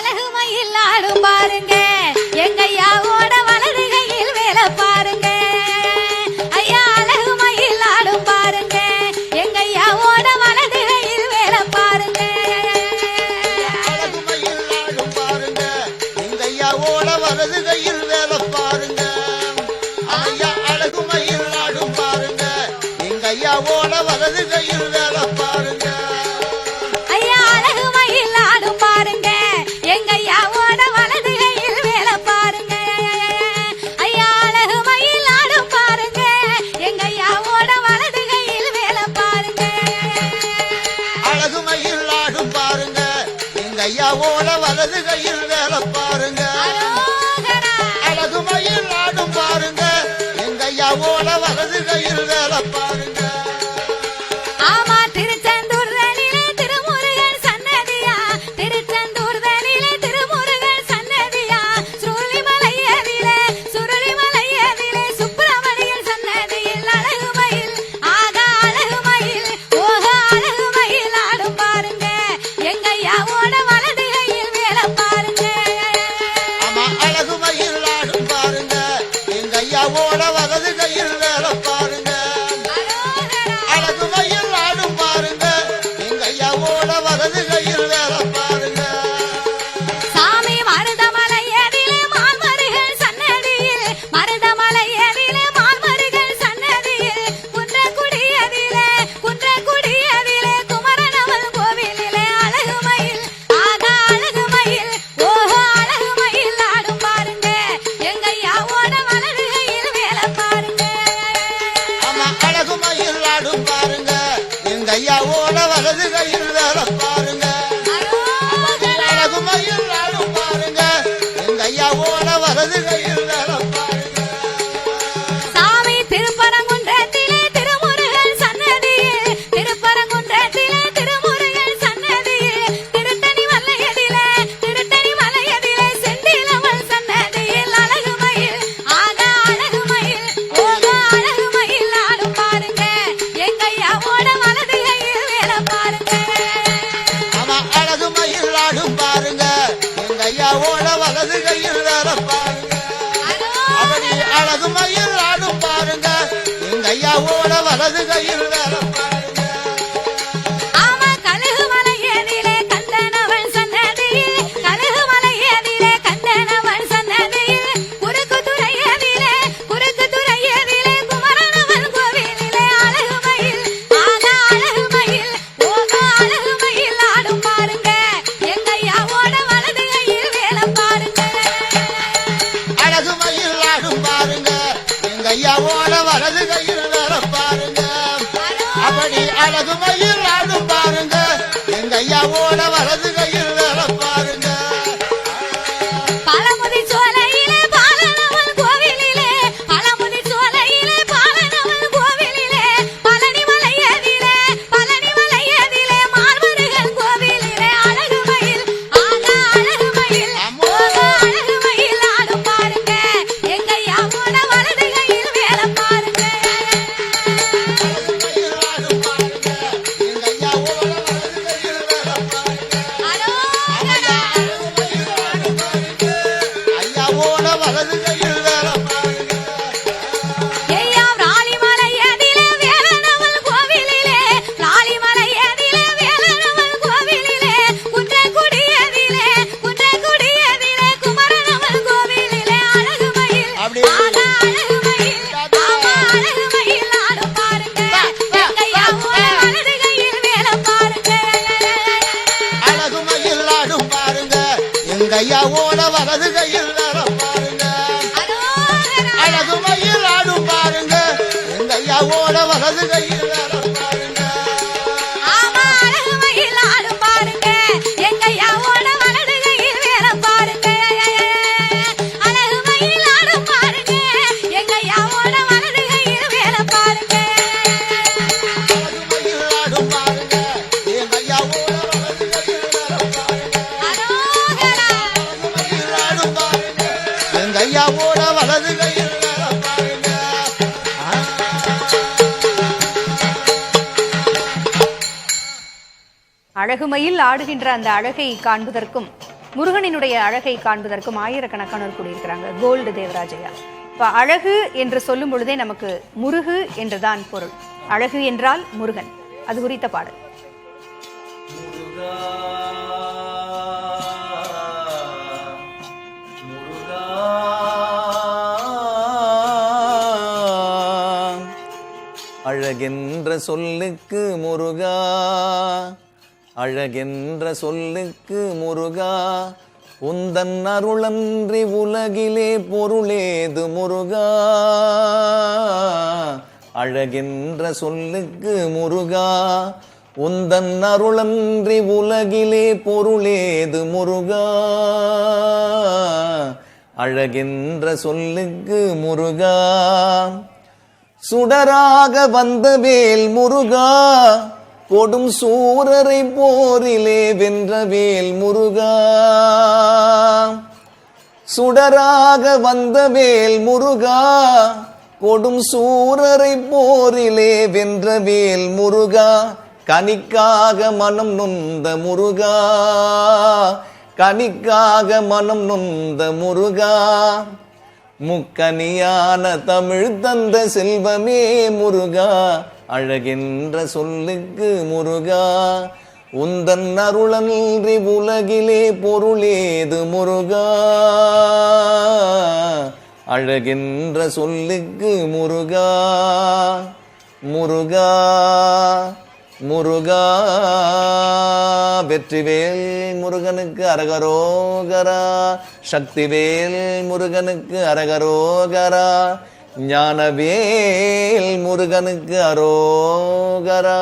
அழகுமையில் ஆடும் பாருங்க எங்க ஐயாவோட வலது கையில் வேலை பாருங்க. ஐயா அழகுமையில் ஆடும் பாருங்க எங்க ஐயாவோட வலது கையில் வேலை பாருங்க. அழகுமையில் ஆடும் பாருங்க எங்க ஐயாவோட வலது கையில் வேலை பாருங்க. ஐயா அழகுமையில் ஆடும் பாருங்க எங்க ஐயாவோட வலது கையில் வேலை பாருங்க. ஐயா அழகுமையில் ஆடும் பாருங்க எங்க ஐயாவோட வலது கையில் வேலை பாருங்க. ஐயா அழகுமையில் ஆடும் பாருங்க எங்க ஐயாவோட வலது கையில் வேலை பாருங்க. அழகுமையில் ஆடும் பாருங்க எங்க ஐயாவோட வலது கையில் வேலை பாருங்க. அழகுமையில் ஆடும் பாருங்க எங்க ஐயாவோட வலது கையில் வேலை பாருங்க. ஆமா திருச்செந்தூர் தனிலே திருமுருகன் சன்னதியா, திருச்செந்தூர் தனிலே திருமுருகன் சன்னதியா, சுருளிமலையதிலே சுப்பிரமணியன் சன்னதியில் அழகுமையில் ஆகா அழகுமையில் ஓக அழகுமையில் ஆடும் பாருங்க எங்க ஐயாவோட வலது கையில் வேலை பாருங்க. ஆமா அழகுமையில் ஆடும் பாருங்க எங்க ஐயாவோட வலது கையில் வேலை பாருங்க. அழகுமையில் ஆடும் பாருங்க எங்க ஐயாவோட வலது கையில் வேலை பாருங்க. சாமி மருதமலையதிலே மால்மருகன் சன்னதியில், மருதமலையதிலே மால்மருகன் சன்னதியில், குன்றக்குடியதிலே குமரனவன் கோவிலிலே அழகுமையில் ஆகா அழகுமையில் ஓஹோ அழகுமையில் ஆடும் பாருங்க எங்க ஐயாவோட வலது கையில் வேலை பாருங்க. ஆமா அழகுமையில் ஆடும் பாருங்க எங்க ஐயாவோட வலது கையில் வேலை பாருங்க. அழகுமையில் ஆடும் பாருங்க எங்க ஐயாவோட வலது கையில் வேலை பாருங்க. சாமி திருப்பரங்குன்றத்திலே திருமுருகன் சன்னதியில், திருப்பரங்குன்றத்திலே திருமுருகன் சன்னதியில், திருத்தணி மலையதிலே செந்திலவன் சன்னதியில் அழகுமையில் ஆகா அழகுமையில் ஓகா அழகுமையில் ஆடும் பாருங்க எங்க ஐயாவோட வலது கையில் வேலை பாருங்க. ஆமா அழகுமையில் ஆடும் பாருங்க எங்க ஐயாவோட வலது கையில் வேலை பாருங்க. அப்படி அழகுமையில் ஆடும் பாருங்க எங்க ஐயாவோட வலது கையில் வேலை பாருங்க. ஆமா கழுகுமலையதிலே கந்தனவன் சன்னதியில், கழுகுமலையதிலே கந்தனவன் சன்னதியில், குறுக்குத்துறையதிலே குமரனவன் கோவிலிலே அழகுமையில் ஆகா அழகுமையில் ஓகா அழகுமையில் ஆடும் பாருங்க எங்க ஐயாவோட வலது கையில் வேலை பாருங்க. அழகுமையில் ஆடும் பாருங்க எங்க ஐயாவோட வலது கையில் வேலை பாருங்க. அப்படி அழகுமையில் ஆடும் பாருங்க எங்க ஐயாவோட வலது கையில் வேலை பாருங்க. பழமுதி சோலையிலே பாலனவன் கோவிலிலே, பழமுதி சோலையிலே பாலனவன் கோவிலிலே, பழனிமலையதிலே மால்மருகன் கோவிலிலே அழகுமையில் ஆகா அழகுமையில் ஓகா அழகுமையில் ஆடும் பாருங்க எங்க ஐயாவோட வலது கையில் வேலை பாருங்க. அழகுமையில் ஆடும் பாருங்க எங்க ஐயாவோட வலது கையில் வேலை பாருங்க. அரோகரா. அழகுமையில் ஆடும் பாருங்க ஐயாவோட வலது கையில் வேலை பாருங்க. ஐயாம் ராலிமலையதிலே வேலனவன் கோவிலிலே, ராலிமலையதிலே வேலனவன் கோவிலிலே, குன்றக்குடியதிலே குமரனவன் கோவிலிலே அழகுமையில் அப்படி ஆகா அழகுமையில் ஆமா அழகுமையில் ஆடும் பாருங்க எங்க ஐயாவோட வலது கையில் வேலை பாருங்க. அழகுமையில் ஆடும் பாருங்க எங்க ஐயாவோட வலது கையில் வேலை பாருங்க. அரோகரா. அழகுமையில் ஆடும் பாருங்க எங்க ஐயாவோட வலது கையில் வேலை பாருங்க. ஆமா அழகுமையில் ஆடும் பாருங்க எங்க ஐயாவோட வலது கையில் வேலை பாருங்க. அழகுமையில் ஆடும் பாருங்க எங்க ஐயாவோட வலது கையில் வேலை பாருங்க. அழகுமையில் ஆடும் பாருங்க எங்க ஐயாவோட வலது கையில் வேலை பாருங்க. அரோகரா. அழகுமையில் ஆடும் பாருங்க எங்க ஐயாவோட வலது கையில் வேலை பாருங்க. அழகுமையில் ஆடுகின்ற அந்த அழகை காண்பதற்கும் முருகனினுடைய அழகை காண்பதற்கும் ஆயிரக்கணக்கானோர் கூடியிருக்கிறாங்க. கோல்டு தேவராஜையா. இப்ப அழகு என்று சொல்லும் பொழுதே நமக்கு முருகு என்றுதான் பொருள். அழகு என்றால் முருகன். அது குறித்த பாடல். அழகென்ற சொல்லுக்கு முருகா, அழகென்ற சொல்லுக்கு முருகா, உந்தன் அருளன்றி உலகிலே பொருளேது முருகா. அழகென்ற சொல்லுக்கு முருகா, உந்தன் அருளன்றி உலகிலே பொருளேது முருகா. அழகென்ற சொல்லுக்கு முருகா, சுடராக வந்த வேல் முருகா, கொடும் சூரரை போரிலே வென்ற வேல் முருகா. சுடராக வந்த வேல் முருகா, கொடும் சூரரை போரிலே வென்ற வேல் முருகா. கனிக்காக மனம் நொந்த முருகா, கனிக்காக மனம் நொந்த முருகா. முக்கனியான தமிழ் தந்த செல்வமே முருகா. அழகென்ற சொல்லுக்கு முருகா, உந்தன் அருளன்றி உலகிலே பொருளேது முருகா. அழகென்ற சொல்லுக்கு முருகா, முருகா முருகா. வெற்றிவேல் முருகனுக்கு அரகரோகரா, சக்திவேல் முருகனுக்கு அரகரோகரா, ஞானவேல் முருகனுக்கு அரோகரா.